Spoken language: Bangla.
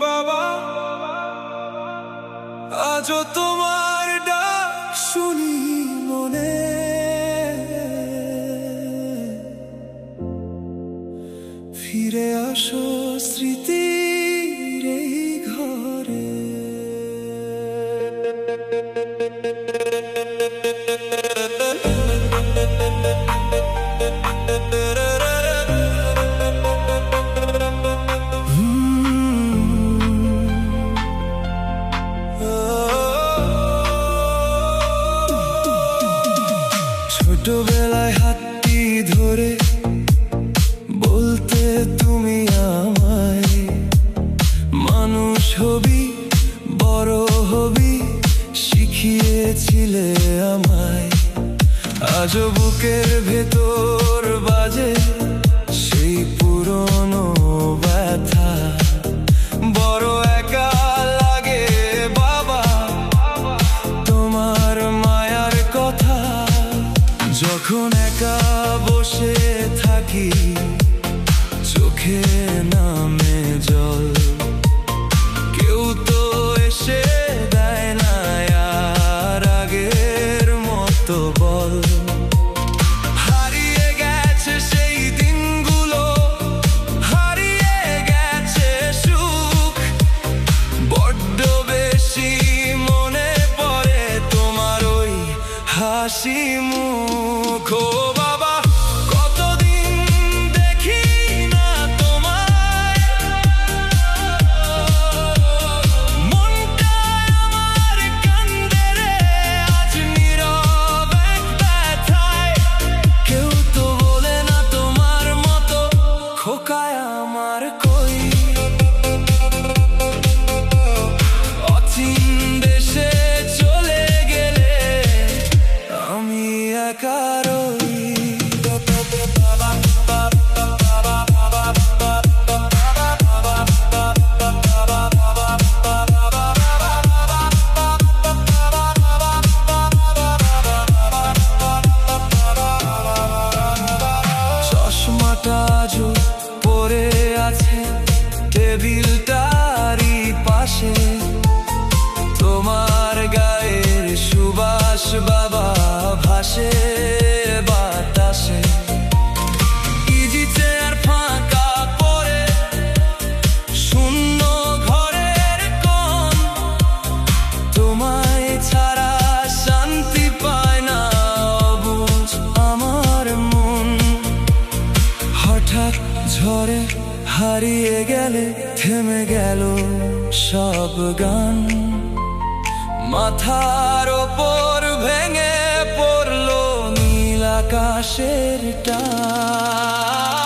বাবা, আজও তোমার ডাক শুনি মনে, ফিরে আসো স্মৃতির এই ঘরে। ছোটবেলায় হাতটি ধরে বলতে তুমি আমায়, মানুষ হবি বড় হবি শিখিয়েছিলে আমায়। আজও বুকের ভেতর বাজে সেই পুরনো ব্যথা, বড় একা লাগে বাবা তোমার মায়ার কথা। যখন একা বসে থাকি চোখে নামে জল, কেউ তো এসে দেয় না আর আগের মতো বল। হারিয়ে গেছে সেই দিনগুলো, হারিয়ে গেছে সুখ, বড্ড বেশি মনে পড়ে তোমার ওই হাসি মুখ। ও বাবা, কতদিন দেখি না তোমায়, মনটা আমার কান্দে রে আজ নীরব এক ব্যথায়। কেউ তো বলে না তোমার মতো খোকায় আমার কই, অচিন দেশে চলে গেলে আমি একা রই। চশমাটা আজও পড়ে আছে টেবিলটারই পাশে, তোমার গায়ের সুবাস বাবা ভাসে বাতাসে। ইজি চেয়ার ফাঁকা পড়ে শূন্য ঘরের কোণ, তোমায় ছাড়া শান্তি পায় না অবুঝ আমার মন। হঠাৎ ঝড়ে হারিয়ে গেলে থেমে গেল সব গান, মাথার ওপর ভেঙে পড়লো নীল আকাশের টান।